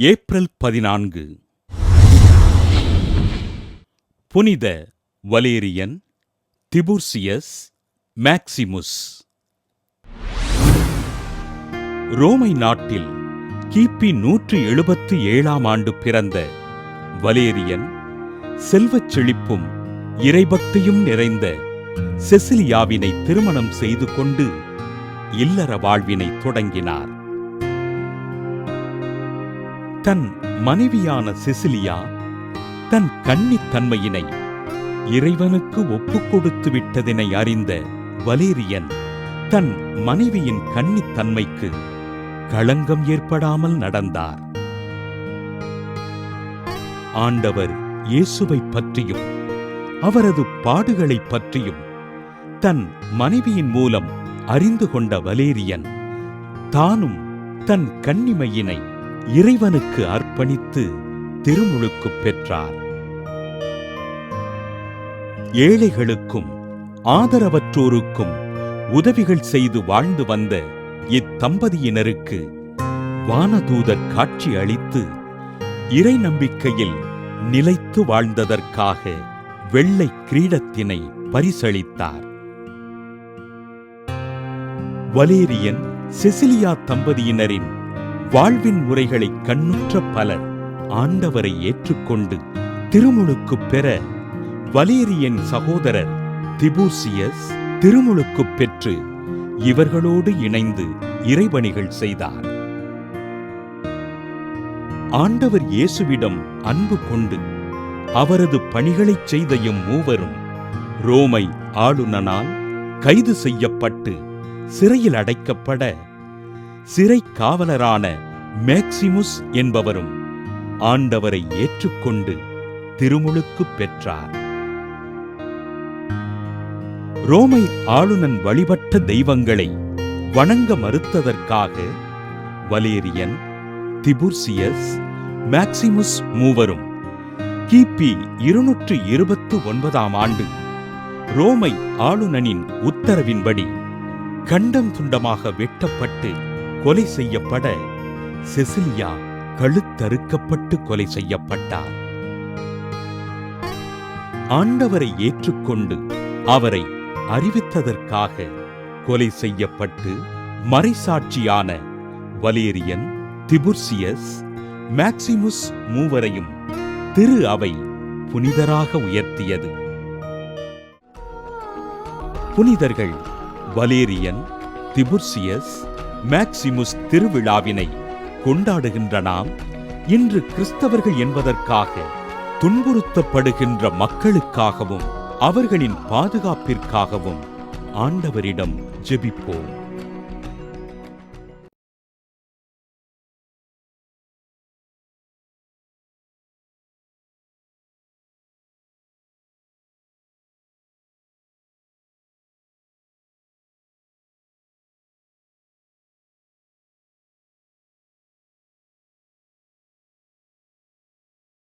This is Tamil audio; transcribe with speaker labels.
Speaker 1: ஏப்ரல் 14. புனித வலேரியன், திபுர்சியஸ், மேக்சிமுஸ். ரோமை நாட்டில் கிபி 177ஆம் ஆண்டு பிறந்த வலேரியன் செல்வச் செழிப்பும் இறைபக்தியும் நிறைந்த செசிலியாவினை திருமணம் செய்து கொண்டு இல்லற வாழ்வினை தொடங்கினார். தன் மனைவியான செசிலியா தன் கன்னித்தன்மையினை இறைவனுக்கு ஒப்புக் கொடுத்து விட்டதினை அறிந்த வலேரியன் தன் மனைவியின் கன்னித்தன்மைக்கு களங்கம் ஏற்படாமல் நடந்தார். ஆண்டவர் இயேசுவைப் பற்றியும் அவரது பாடுகளைப் பற்றியும் தன் மனைவியின் மூலம் அறிந்து கொண்ட வலேரியன் தானும் தன் கன்னிமையினை இறைவனுக்கு அர்ப்பணித்து திருமுழுக்கு பெற்றார். ஏழைகளுக்கும் ஆதரவற்றோருக்கும் உதவிகள் செய்து வாழ்ந்து வந்த இத்தம்பதியினருக்கு வானதூதர் காட்சி அளித்து இறை நம்பிக்கையில் நிலைத்து வாழ்ந்ததற்காக வெள்ளை கிரீடத்தினை பரிசளித்தார். வலேரியன், செசிலியா தம்பதியினரின் வாழ்வின் முறைகளை கண்ணுற்ற பலர் ஆண்டவரை ஏற்றுக்கொண்டு திருமுழுக்கு பெற வலேரியன் சகோதரர் திபுர்சியஸ் திருமுழுக்கு பெற்று இவர்களோடு இணைந்து இறைபணிகள் செய்தார். ஆண்டவர் இயேசுவிடம் அன்பு கொண்டு அவரது பணிகளைச் செய்த மூவரும் ரோமை ஆளுநனால் கைது செய்யப்பட்டு சிறையில் அடைக்கப்பட சிறை காவலரான மேக்சிமுஸ் என்பவரும் ஆண்டவரை ஏற்றுக்கொண்டு திருமுழுக்கு பெற்றார். ரோமை ஆளுநன் வழிபட்ட தெய்வங்களை வணங்க மறுத்ததற்காக வலேரியன், திபுர்சியஸ், மேக்சிமுஸ் மூவரும் கிபி 229ஆம் ஆண்டு ரோமை ஆளுநனின் உத்தரவின்படி கண்டம் துண்டமாக வெட்டப்பட்டு கொலை செய்யப்பட செசிலியா கழுத்தறுக்கப்பட்டு கொலை செய்யப்பட்டார். ஆண்டவரை ஏற்றுக்கொண்டு அவரை அறிவித்ததற்காக கொலை செய்யப்பட்டு மறைசாட்சியான வலேரியன், திபுர்சியஸ், மேக்சிமுஸ் மூவரையும் திரு அவை புனிதராக உயர்த்தியது. புனிதர்கள் வலேரியன், திபுர்சியஸ், மேக்சிமுஸ் திருவிழாவினை கொண்டாடுகின்ற நாம் இன்று கிறிஸ்தவர்கள் என்பதற்காக துன்புறுத்தப்படுகின்ற மக்களுக்காகவும் அவர்களின் பாதுகாப்பிற்காகவும் ஆண்டவரிடம் ஜெபிப்போம்.